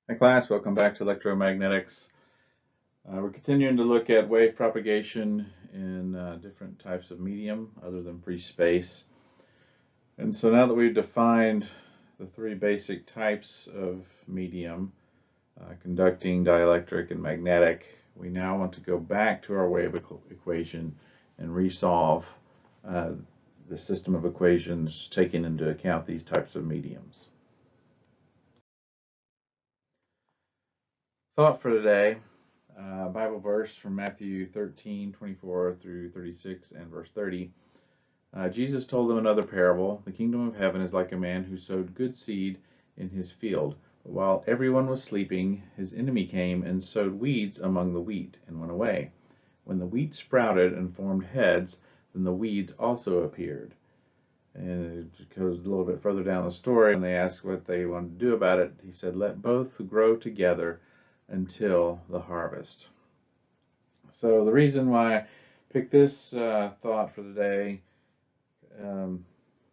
Hi class, welcome back to Electromagnetics. We're continuing to look at wave propagation in different types of medium other than free space. And so now that we've defined the three basic types of medium, conducting, dielectric, and magnetic, we now want to go back to our wave equation and resolve the system of equations taking into account these types of mediums. Thought for today, Bible verse from Matthew 13:24 through 36 and verse 30. Jesus told them another parable. The kingdom of heaven is like a man who sowed good seed in his field. But while everyone was sleeping, his enemy came and sowed weeds among the wheat and went away. When the wheat sprouted and formed heads, then the weeds also appeared. And it goes a little bit further down the story, and they asked what they wanted to do about it. He said, "Let both grow together until the harvest." So the reason why I picked this thought for the day in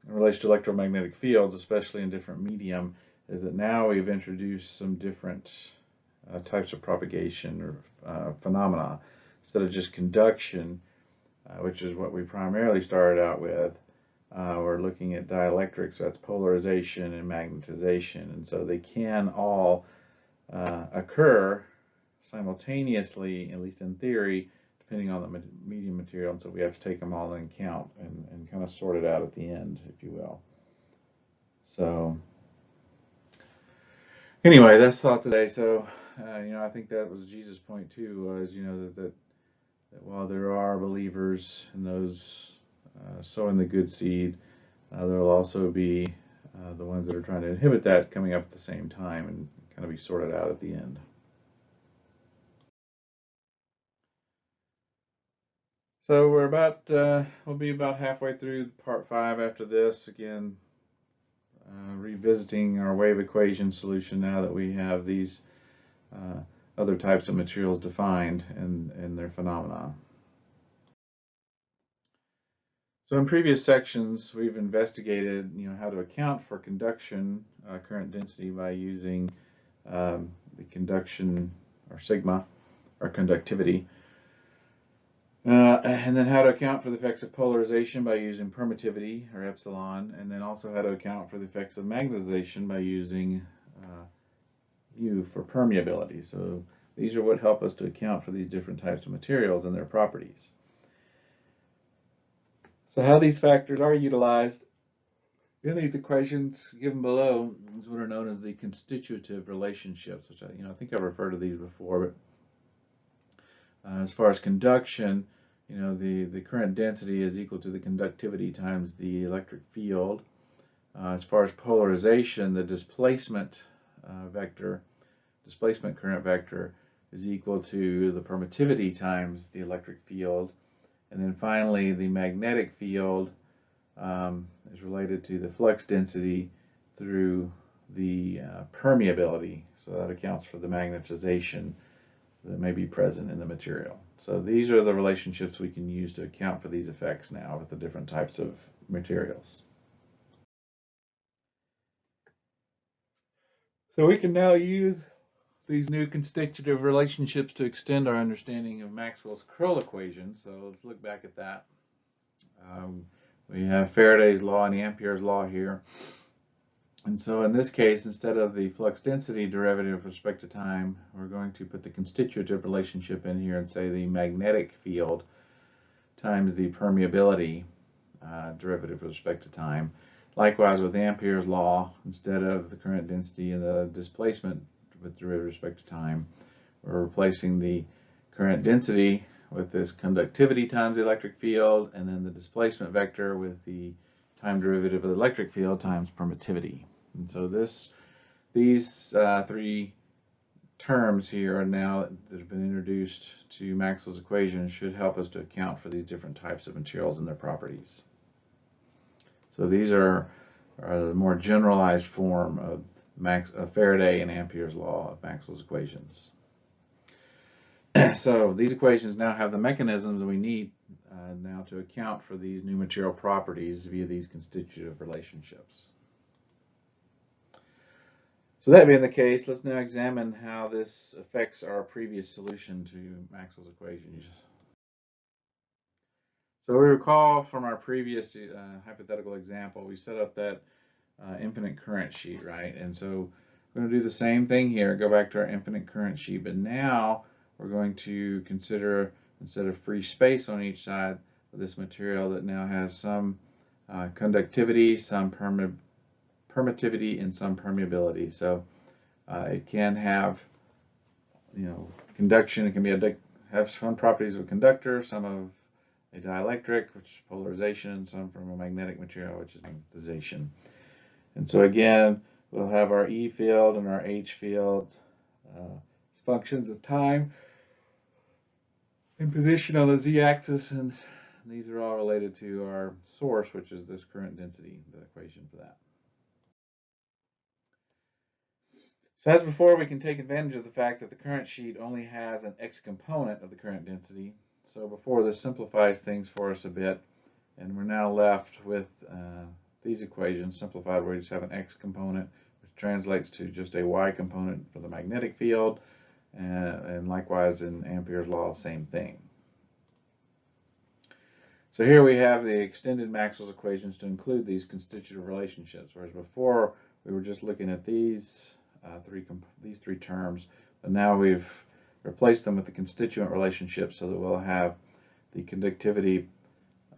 relation to electromagnetic fields, especially in different medium, is that now we've introduced some different types of propagation or phenomena. Instead of just conduction, which is what we primarily started out with, we're looking at dielectrics, so that's polarization and magnetization, and so they can all occur simultaneously, at least in theory, depending on the medium material, and so we have to take them all in account and kind of sort it out at the end, if you will. So anyway, that's thought today. So I think that was Jesus' point too, was that while there are believers in those sowing the good seed, there will also be the ones that are trying to inhibit that coming up at the same time and kind of be sorted out at the end. So we'll be about halfway through part 5 after this. Again, revisiting our wave equation solution now that we have these other types of materials defined and their phenomena. So in previous sections, we've investigated, how to account for conduction current density by using the conduction or sigma or conductivity. And then how to account for the effects of polarization by using permittivity, or epsilon, and then also how to account for the effects of magnetization by using U for permeability. So these are what help us to account for these different types of materials and their properties. So how these factors are utilized in these equations given below is what are known as the constitutive relationships, which I think I've referred to these before, but as far as conduction, the current density is equal to the conductivity times the electric field. As far as polarization, the displacement current vector is equal to the permittivity times the electric field. And then finally, the magnetic field is related to the flux density through the permeability. So that accounts for the magnetization that may be present in the material. So these are the relationships we can use to account for these effects now with the different types of materials. So we can now use these new constitutive relationships to extend our understanding of Maxwell's curl equation. So let's look back at that. We have Faraday's law and Ampere's law here. And so in this case, instead of the flux density derivative with respect to time, we're going to put the constitutive relationship in here and say the magnetic field times the permeability derivative with respect to time. Likewise with Ampere's law, instead of the current density and the displacement with derivative with respect to time, we're replacing the current density with this conductivity times the electric field, and then the displacement vector with the time derivative of the electric field times permittivity. And so these three terms here are now that have been introduced to Maxwell's equation should help us to account for these different types of materials and their properties. So these are the more generalized form of Faraday and Ampere's law of Maxwell's equations. So these equations now have the mechanisms we need now to account for these new material properties via these constitutive relationships. So that being the case, let's now examine how this affects our previous solution to Maxwell's equations. So we recall from our previous hypothetical example, we set up that infinite current sheet, right? And so we're going to do the same thing here, go back to our infinite current sheet, but now we're going to consider, instead of free space on each side of this material, that now has some conductivity, some permittivity, and some permeability. So it can have, conduction. It can be have some properties of a conductor, some of a dielectric, which is polarization, and some from a magnetic material, which is magnetization. And so again, we'll have our E field and our H field as functions of time in position on the z-axis, and these are all related to our source, which is this current density, the equation for that. So as before, we can take advantage of the fact that the current sheet only has an x component of the current density. So before, this simplifies things for us a bit, and we're now left with these equations simplified where you just have an x component, which translates to just a y component for the magnetic field, and likewise in Ampere's law, same thing. So here we have the extended Maxwell's equations to include these constitutive relationships, whereas before we were just looking at these three terms, but now we've replaced them with the constituent relationships so that we'll have the conductivity,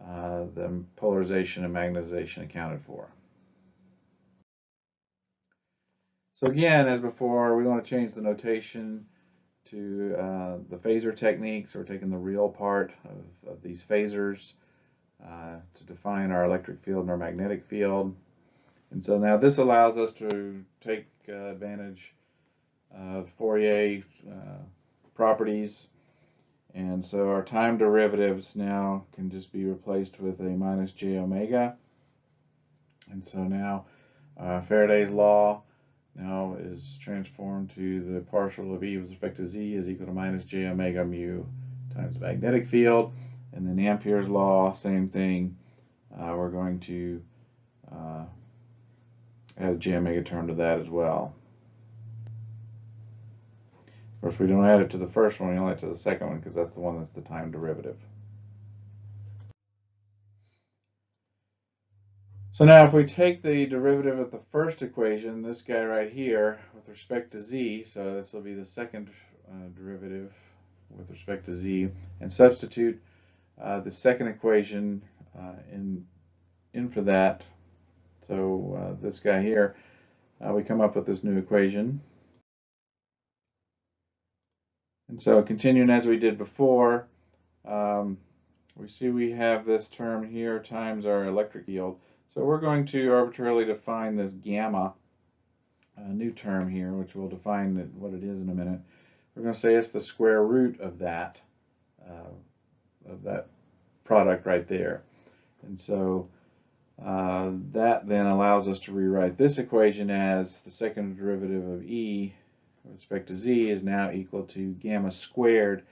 the polarization, and magnetization accounted for. So again, as before, we want to change the notation to the phasor technique. So we're taking the real part of these phasors to define our electric field and our magnetic field. And so now this allows us to take advantage of Fourier properties. And so our time derivatives now can just be replaced with a minus j omega. And so now Faraday's law now is transformed to the partial of E with respect to Z is equal to minus j omega mu times magnetic field. And then Ampere's law, same thing. We're going to add a j omega term to that as well. Of course, we don't add it to the first one, we only add it to the second one because that's the one that's the time derivative. So now if we take the derivative of the first equation, this guy right here, with respect to z, so this will be the second derivative with respect to z, and substitute the second equation in for that. So this guy here, we come up with this new equation. And so continuing as we did before, we see we have this term here times our electric field. So we're going to arbitrarily define this gamma new term here, which we'll define what it is in a minute. We're going to say it's the square root of that product right there. And so that then allows us to rewrite this equation as the second derivative of E with respect to Z is now equal to gamma squared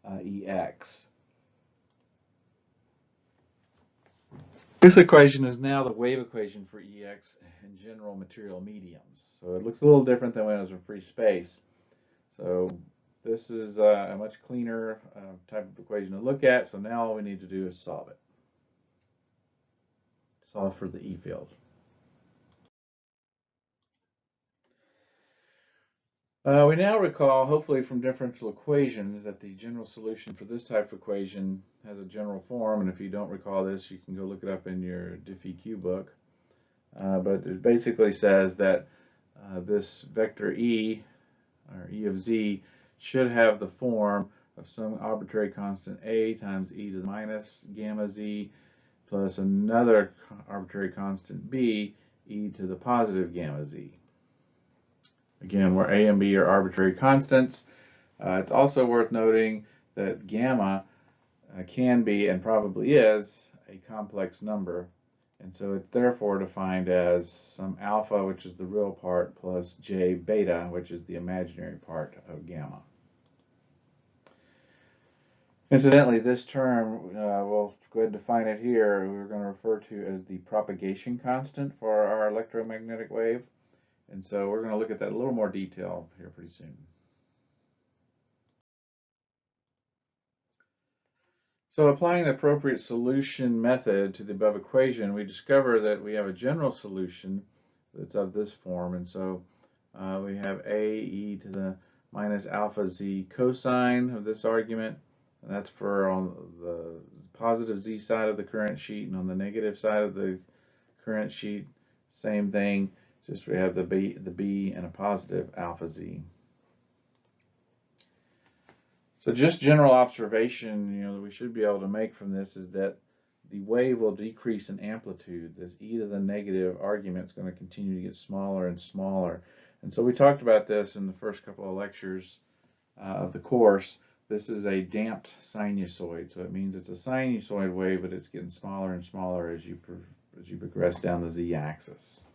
EX. This equation is now the wave equation for EX in general material mediums. So it looks a little different than when it was in free space. So this is a much cleaner type of equation to look at. So now all we need to do is solve it. Solve for the E field. We now recall, hopefully from differential equations, that the general solution for this type of equation has a general form, and if you don't recall this, you can go look it up in your DiffEQ book. But it basically says that this vector E, or E of Z, should have the form of some arbitrary constant A times e to the minus gamma Z plus another arbitrary constant B, e to the positive gamma Z. Again, where A and B are arbitrary constants. It's also worth noting that gamma can be, and probably is, a complex number. And so it's therefore defined as some alpha, which is the real part, plus j beta, which is the imaginary part of gamma. Incidentally, this term, we'll go ahead and define it here, we're going to refer to as the propagation constant for our electromagnetic wave. And so we're going to look at that in a little more detail here pretty soon. So applying the appropriate solution method to the above equation, we discover that we have a general solution that's of this form. And so we have a e to the minus alpha z cosine of this argument. And that's for on the positive z side of the current sheet, and on the negative side of the current sheet, same thing. Just we have the b and a positive alpha z. So just general observation, that we should be able to make from this is that the wave will decrease in amplitude. This e to the negative argument is going to continue to get smaller and smaller. And so we talked about this in the first couple of lectures of the course. This is a damped sinusoid, so it means it's a sinusoid wave, but it's getting smaller and smaller as you progress down the z-axis.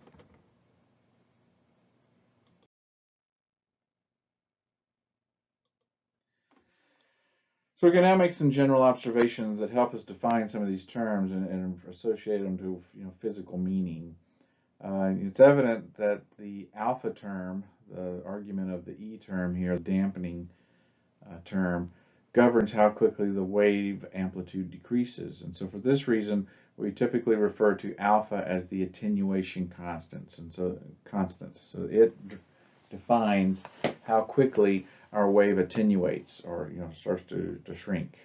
So we can now make some general observations that help us define some of these terms and associate them to physical meaning. It's evident that the alpha term, the argument of the E term here, the dampening term, governs how quickly the wave amplitude decreases. And so for this reason, we typically refer to alpha as the attenuation constant. So it defines how quickly our wave attenuates, or starts to shrink.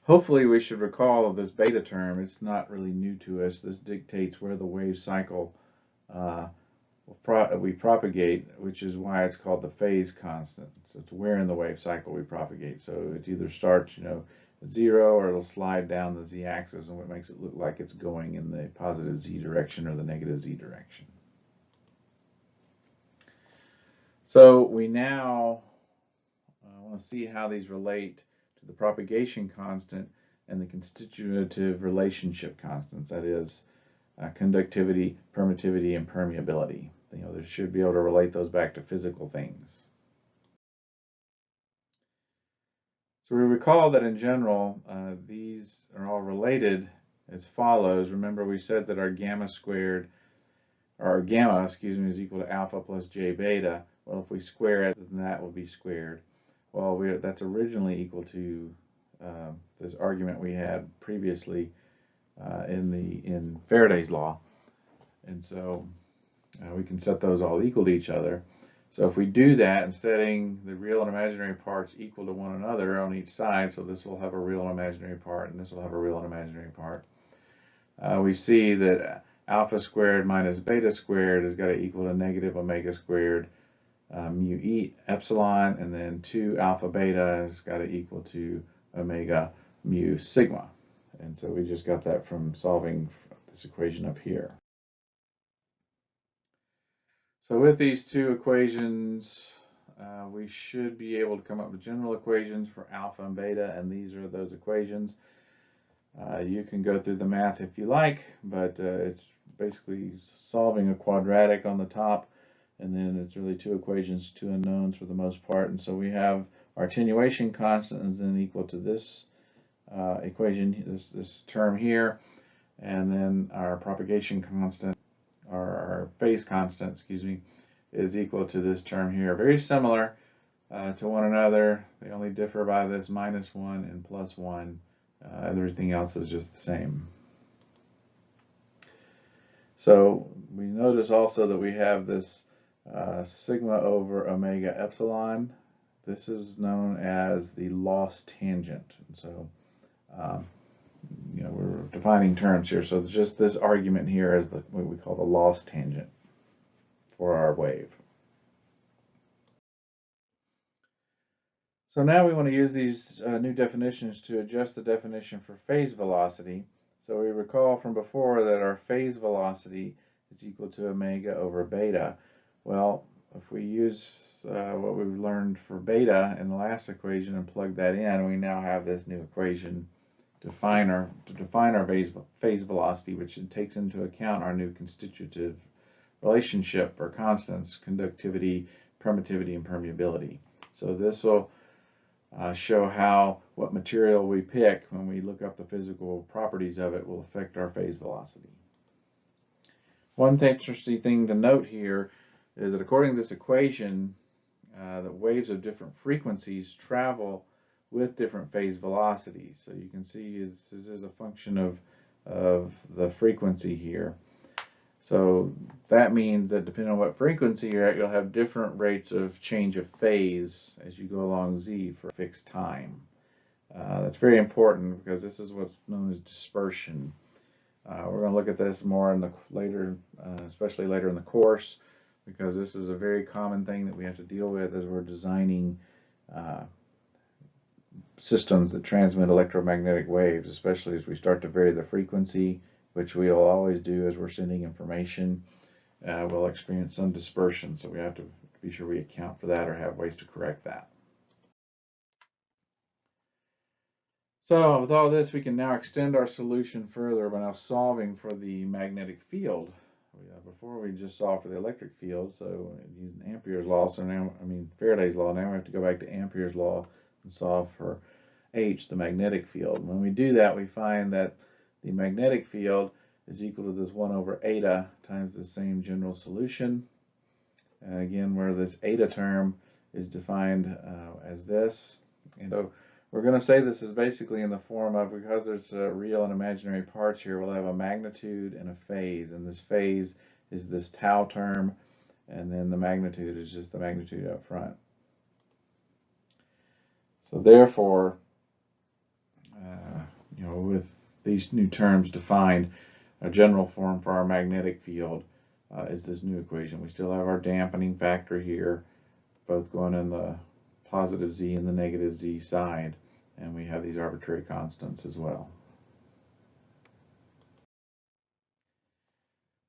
Hopefully we should recall this beta term. It's not really new to us. This dictates where the wave cycle we propagate, which is why it's called the phase constant. So it's where in the wave cycle we propagate. So it either starts at 0, or it'll slide down the z-axis, and what makes it look like it's going in the positive z direction or the negative z direction. So we now want to see how these relate to the propagation constant and the constitutive relationship constants, that is, conductivity, permittivity, and permeability. They should be able to relate those back to physical things. So we recall that in general, these are all related as follows. Remember, we said that our gamma, is equal to alpha plus j beta. Well, if we square it, then that will be squared. Well, that's originally equal to this argument we had previously in Faraday's law, and so we can set those all equal to each other. So if we do that, and setting the real and imaginary parts equal to one another on each side, so this will have a real and imaginary part, and this will have a real and imaginary part, we see that alpha squared minus beta squared has got to equal to negative omega squared mu e epsilon, and then 2 alpha beta has got to equal to omega mu sigma. And so we just got that from solving this equation up here. So with these two equations, we should be able to come up with general equations for alpha and beta, and these are those equations. You can go through the math if you like, but it's basically solving a quadratic on the top, and then it's really two equations, two unknowns for the most part. And so we have our attenuation constant is then equal to this equation, this term here, and then our propagation constant, or our phase constant, excuse me, is equal to this term here. Very similar to one another. They only differ by this -1 and +1. Everything else is just the same. So we notice also that we have this sigma over omega epsilon. This is known as the loss tangent. And so, we're defining terms here. So just this argument here is what we call the loss tangent for our wave. So now we want to use these new definitions to adjust the definition for phase velocity. So we recall from before that our phase velocity is equal to omega over beta. Well, if we use what we've learned for beta in the last equation and plug that in, we now have this new equation to define our phase velocity, which takes into account our new constitutive relationship or constants, conductivity, permittivity, and permeability. So this will show what material we pick when we look up the physical properties of it will affect our phase velocity. One interesting thing to note here is that according to this equation, that waves of different frequencies travel with different phase velocities. So you can see this is a function of the frequency here. So that means that depending on what frequency you're at, you'll have different rates of change of phase as you go along Z for a fixed time. That's very important because this is what's known as dispersion. We're going to look at this more in the later, especially later in the course, because this is a very common thing that we have to deal with as we're designing systems that transmit electromagnetic waves, especially as we start to vary the frequency, which we'll always do as we're sending information. We'll experience some dispersion, so we have to be sure we account for that or have ways to correct that. So with all this, we can now extend our solution further by now solving for the magnetic field. Before we just solved for the electric field, so using Ampere's law, so now, Faraday's law, now we have to go back to Ampere's law and solve for H, the magnetic field. When we do that, we find that the magnetic field is equal to this 1 over eta times the same general solution. And again, where this eta term is defined as this. And so we're going to say this is basically in the form of, because there's real and imaginary parts here, we'll have a magnitude and a phase. And this phase is this tau term, and then the magnitude is just the magnitude up front. So therefore, with these new terms defined, a general form for our magnetic field is this new equation. We still have our dampening factor here, both going in the positive Z and the negative Z side, and we have these arbitrary constants as well.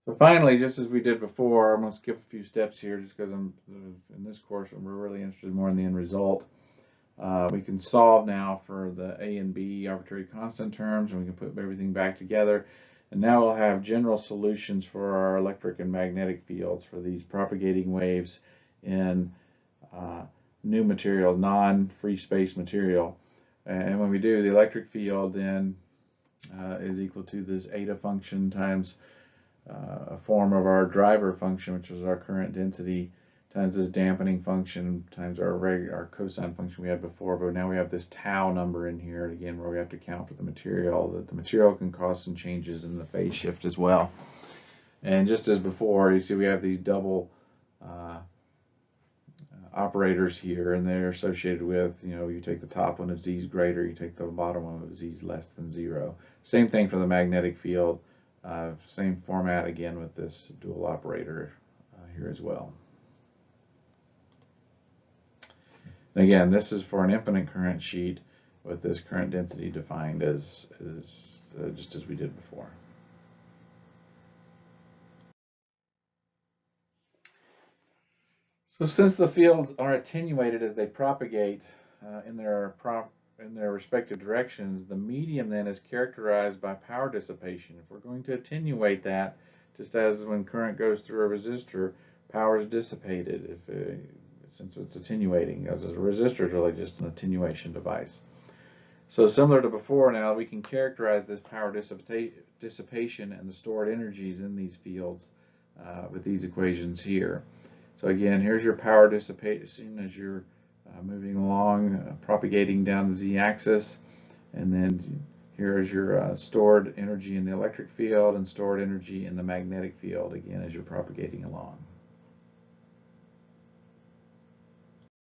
So finally, just as we did before, I'm going to skip a few steps here just because in this course we're really interested more in the end result. We can solve now for the A and B arbitrary constant terms, and we can put everything back together. And now we'll have general solutions for our electric and magnetic fields for these propagating waves in new material, non-free space material. And when we do, the electric field then is equal to this eta function times a form of our driver function, which is our current density, times this dampening function times our cosine function we had before. But now we have this tau number in here again, where we have to account for the material. That the material can cause some changes in the phase shift as well. And just as before, you see we have these double operators here, and they're associated with, you take the top one if Z is greater, you take the bottom one if Z is less than 0. Same thing for the magnetic field. Same format again with this dual operator here as well. And again, this is for an infinite current sheet with this current density defined as just as we did before. So since the fields are attenuated as they propagate in their respective directions, the medium then is characterized by power dissipation. If we're going to attenuate that, just as when current goes through a resistor, power is dissipated since it's attenuating, as a resistor is really just an attenuation device. So similar to before, now we can characterize this power dissipation and the stored energies in these fields with these equations here. So again, here's your power dissipation as you're moving along, propagating down the z-axis, and then here is your stored energy in the electric field and stored energy in the magnetic field, again, as you're propagating along.